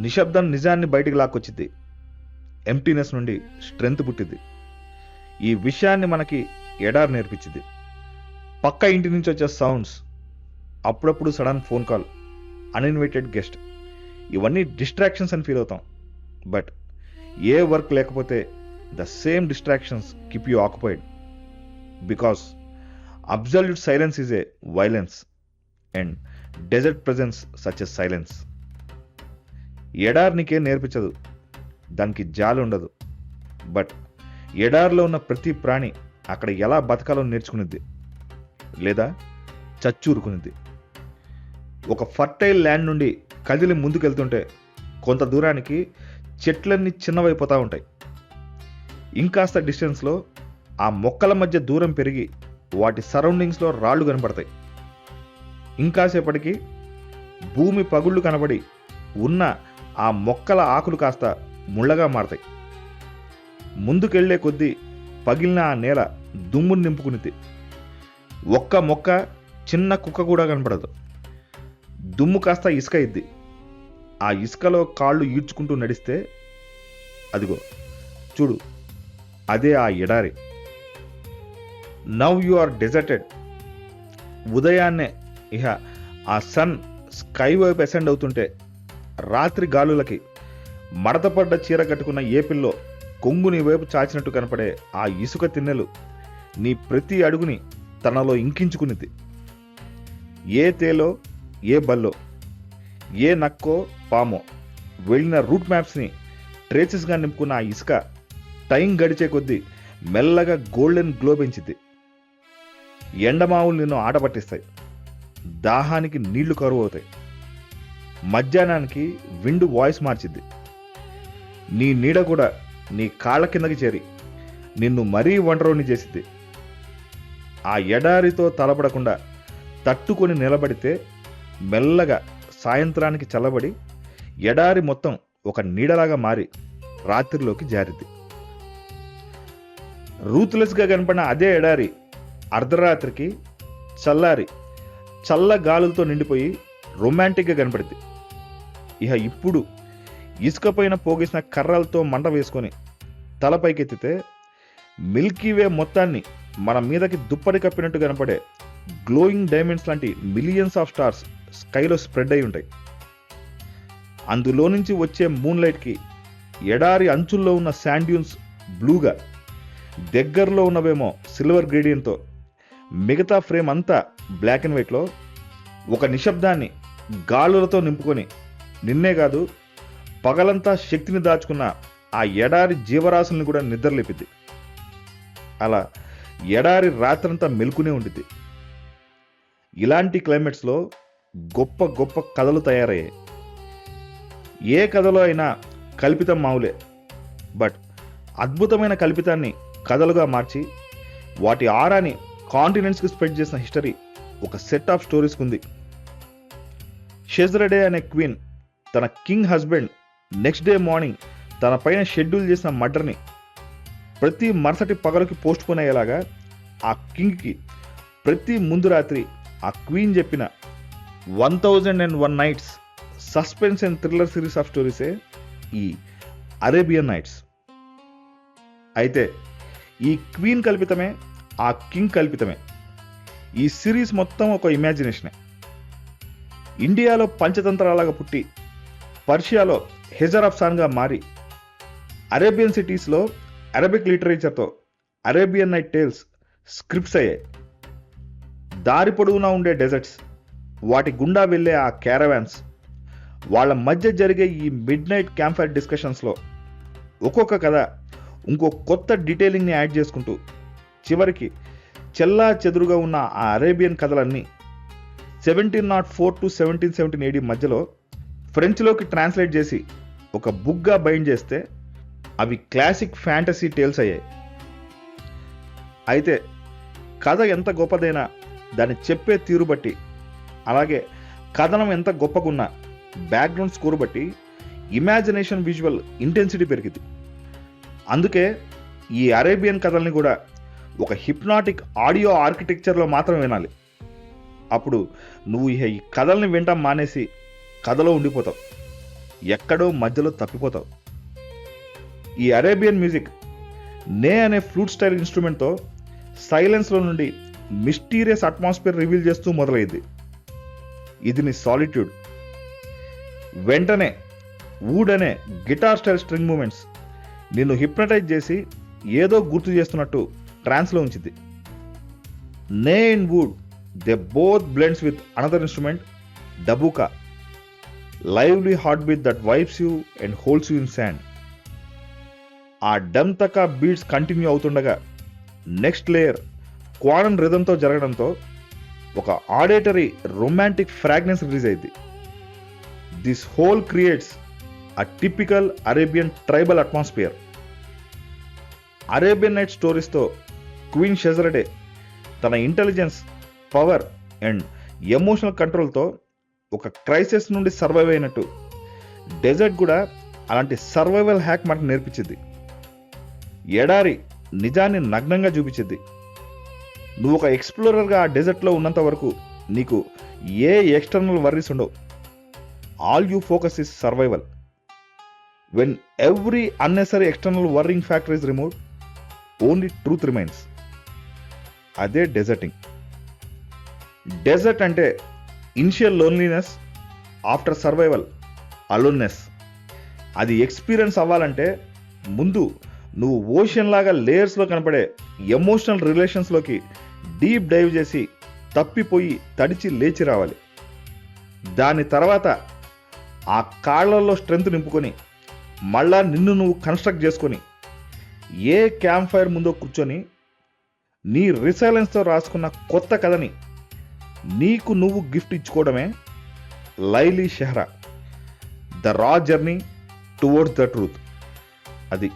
నిశ్శబ్దం నిజాన్ని బయటికి లాక్కొచ్చిద్ది. ఎంప్టీనెస్ నుండి స్ట్రెంగ్త్ పుట్టిద్ది. ఈ విషయాన్ని మనకి ఎడారి నేర్పించింది. పక్క ఇంటి నుంచి వచ్చే సౌండ్స్, అప్పుడప్పుడు sudden phone call, uninvited guest, ఇవన్నీ డిస్ట్రాక్షన్స్ అని ఫీల్ అవుతాం. బట్ ఏ వర్క్ లేకపోతే the same distractions keep you occupied, because absolute silence is a violence and desert presence such a silence. ఎడారి నీకేం నేర్పించదు, దానికి జాలి ఉండదు. బట్ ఎడారిలో ఉన్న ప్రతి ప్రాణి అక్కడ ఎలా బతకాలో నేర్చుకునిద్ది, లేదా చచ్చూరుకునిద్ది. ఒక ఫర్టైల్ ల్యాండ్ నుండి కదిలి ముందుకెళ్తుంటే కొంత దూరానికి చెట్లన్నీ చిన్నవైపోతూ ఉంటాయి. ఇంకాస్త డిస్టెన్స్లో ఆ మొక్కల మధ్య దూరం పెరిగి వాటి సరౌండింగ్స్లో రాళ్ళు కనపడతాయి. ఇంకాసేపటికి భూమి పగుళ్ళు కనబడి ఉన్న ఆ మొక్కల ఆకులు కాస్త ముళ్ళగా మారతాయి. ముందుకెళ్లే కొద్దీ పగిలిన ఆ నేల దుమ్మును నింపుకునిద్ది. ఒక్క మొక్క, చిన్న కుక్క కూడా కనపడదు. దుమ్ము కాస్త ఇసుక ఇద్ది. ఆ ఇసుకలో కాళ్ళు ఈడ్చుకుంటూ నడిస్తే అదిగో చూడు, అదే ఆ ఎడారి. Now you are deserted. ఉదయాన్నే ఇహ ఆ సన్ స్కై వైపు అసెండ్ అవుతుంటే రాత్రి గాలులకి మడతపడ్డ చీర కట్టుకున్న ఏపిల్లో కొంగు నీ వైపు చాచినట్టు కనపడే ఆ ఇసుక తిన్నెలు నీ ప్రతి అడుగుని తనలో ఇంకించుకునిది. ఏ తేలో, ఏ బల్లో, ఏ నక్కో పామో వెళ్ళిన రూట్ మ్యాప్స్ని ట్రేసెస్గా నింపుకున్న ఆ ఇసుక టైం గడిచే కొద్దీ మెల్లగా గోల్డెన్ గ్లో పెంచిద్ది. ఎండమావులు నిన్ను ఆట పట్టిస్తాయి. దాహానికి నీళ్లు కరువు అవుతాయి. మధ్యాహ్నానికి విండు వాయిస్ మార్చిద్ది. నీ నీడ కూడా నీ కాళ్ళ కిందకి చేరి నిన్ను మరీ ఒంటరిని చేసిద్ది. ఆ ఎడారితో తలపడకుండా తట్టుకొని నిలబడితే మెల్లగా సాయంత్రానికి చల్లబడి ఎడారి మొత్తం ఒక నీడలాగా మారి రాత్రిలోకి జారిద్ది. రూత్లెస్గా కనపడిన అదే ఎడారి అర్ధరాత్రికి చల్లారి చల్ల గాలులతో నిండిపోయి రొమాంటిక్గా కనపడింది. ఇహ ఇప్పుడు ఇసుక పైన పోగేసిన కర్రలతో మంట వేసుకొని తలపైకెత్తితే మిల్కీవే మొత్తాన్ని మన మీదకి దుప్పటి కప్పినట్టు కనపడే గ్లోయింగ్ డైమండ్స్ లాంటి మిలియన్స్ ఆఫ్ స్టార్స్ స్కైలో స్ప్రెడ్ అయి ఉంటాయి. అందులో నుంచి వచ్చే మూన్లైట్కి ఎడారి అంచుల్లో ఉన్న శాండ్ డ్యూన్స్ బ్లూగా, దగ్గరలో ఉన్నవేమో సిల్వర్ గ్రేడియంట్తో, మిగతా ఫ్రేమ్ అంతా బ్లాక్ అండ్ వైట్లో ఒక నిశ్శబ్దాన్ని గాలులతో నింపుకొని నిన్నే కాదు పగలంతా శక్తిని దాచుకున్న ఆ ఎడారి జీవరాశుల్ని కూడా నిద్రలేపిద్ది. అలా ఎడారి రాత్రంతా మెలుకునే ఉండిద్ది. ఇలాంటి క్లైమేట్స్లో గొప్ప గొప్ప కథలు తయారయ్యాయి. ఏ కథలో అయినా కల్పితం మావులే. బట్ అద్భుతమైన కల్పితాన్ని కథలుగా మార్చి వాటి ఆరాని కాంటినెంట్స్కి స్ప్రెడ్ చేసిన హిస్టరీ ఒక సెట్ ఆఫ్ స్టోరీస్కి ఉంది. షెజ్రెడే అనే క్వీన్ తన king husband next day morning తన పైన షెడ్యూల్ చేసిన మర్డర్ని ప్రతి మరుసటి పగలకి పోస్ట్ పోన్ అయ్యేలాగా ఆ కింగ్కి ప్రతి ముందు రాత్రి ఆ క్వీన్ చెప్పిన 1001 nights suspense and thriller series of స్టోరీసే ఈ అరేబియన్ నైట్స్. అయితే ఈ క్వీన్ కల్పితమే, ఆ కింగ్ కల్పితమే. ఈ సిరీస్ మొత్తం ఒక ఇమాజినేషనే. ఇండియాలో పంచతంత్రాలాగా పుట్టి పర్షియాలో హెజర్ ఆఫ్ సాన్గా మారి అరేబియన్ సిటీస్లో అరబిక్ లిటరేచర్తో అరేబియన్ నైట్ టేల్స్ స్క్రిప్ట్స్ అయ్యాయి. దారి పొడవునా ఉండే డెజర్ట్స్, వాటి గుండా వెళ్ళే ఆ క్యారవాన్స్, వాళ్ళ మధ్య జరిగే ఈ మిడ్ నైట్ క్యాంప్ ఫైర్ డిస్కషన్స్లో ఒక్కొక్క కథ ఇంకో కొత్త డీటెయిలింగ్ని యాడ్ చేసుకుంటూ చివరికి చెల్లా చెదురుగా ఉన్న ఆ అరేబియన్ కథలన్నీ 1704 to 1717 AD మధ్యలో ఫ్రెంచ్లోకి ట్రాన్స్లేట్ చేసి ఒక బుక్గా బైండ్ చేస్తే అవి క్లాసిక్ ఫ్యాంటసీ టేల్స్ అయ్యాయి. అయితే కథ ఎంత గొప్పదైనా దాన్ని చెప్పే తీరు బట్టి, అలాగే కథనం ఎంత గొప్పగున్నా బ్యాక్గ్రౌండ్ స్కోర్ బట్టి ఇమాజినేషన్ విజువల్ ఇంటెన్సిటీ పెరిగింది. అందుకే ఈ అరేబియన్ కథల్ని కూడా ఒక హిప్నాటిక్ ఆడియో ఆర్కిటెక్చర్లో మాత్రం వినాలి. అప్పుడు నువ్వు ఈ కథల్ని వినటం మానేసి కథలో ఉండిపోతావు. ఎక్కడో మధ్యలో తప్పిపోతావు. ఈ అరేబియన్ మ్యూజిక్ నే అనే ఫ్లూట్ స్టైల్ ఇన్స్ట్రుమెంట్తో సైలెన్స్లో నుండి మిస్టీరియస్ అట్మాస్ఫియర్ రివీల్ చేస్తూ మొదలైంది. ఇది నీ సాలిట్యూడ్. వెంటనే వూడ్ అనే గిటార్ స్టైల్ స్ట్రింగ్ మూమెంట్స్ నిన్ను హిప్నటైజ్ చేసి ఏదో గుర్తు చేస్తున్నట్టు ట్రాన్స్లో ఉంచింది. Ney and oud they both blends with another instrument, darbuka, lively heartbeat that vibes you and holds you in sand. ఆ డమ్ తకా బీట్స్ కంటిన్యూ అవుతుండగా నెక్స్ట్ లేయర్ క్వారన్ రిథంతో జరగడంతో ఒక ఆడిటరీ రొమాంటిక్ ఫ్రాగ్రెన్స్ రిలీజ్ అయింది. This whole creates a typical Arabian tribal atmosphere. Arabian night స్టోరీస్తో క్వీన్ షెజరడే తన ఇంటెలిజెన్స్, పవర్ అండ్ ఎమోషనల్ కంట్రోల్తో ఒక క్రైసిస్ నుండి సర్వైవ్ అయినట్టు డెజర్ట్ కూడా అలాంటి సర్వైవల్ హ్యాక్ మనకు నేర్పించింది. ఎడారి నిజాన్ని నగ్నంగా చూపించింది. నువ్వు ఒక ఎక్స్ప్లోరర్గా ఆ డెజర్ట్లో ఉన్నంత వరకు నీకు ఏ ఎక్స్టర్నల్ వర్రీస్ ఉండవు. All you focus is survival. When every unnecessary external worrying factor is removed, only truth remains. అదే డెజర్టింగ్. డెజర్ట్ అంటే initial loneliness, after survival aloneness. అది ఎక్స్పీరియన్స్ అవ్వాలంటే ముందు నువ్వు ఓషన్ లాగా లేయర్స్లో కనపడే ఎమోషనల్ రిలేషన్స్లోకి డీప్ డైవ్ చేసి తప్పిపోయి తడిచి లేచి రావాలి. దాని తర్వాత ఆ కాళ్ళల్లో స్ట్రెంగ్త్ నింపుకొని మళ్ళా నిన్ను నువ్వు కన్స్ట్రక్ట్ చేసుకొని ఏ క్యాంప్ ఫైర్ ముందో కూర్చొని నీ రిసైలెన్స్తో రాసుకున్న కొత్త కథని నీకు నువ్వు గిఫ్ట్ ఇచ్చుకోవడమే లైలీ షెహ్రా, the raw journey towards the truth. అది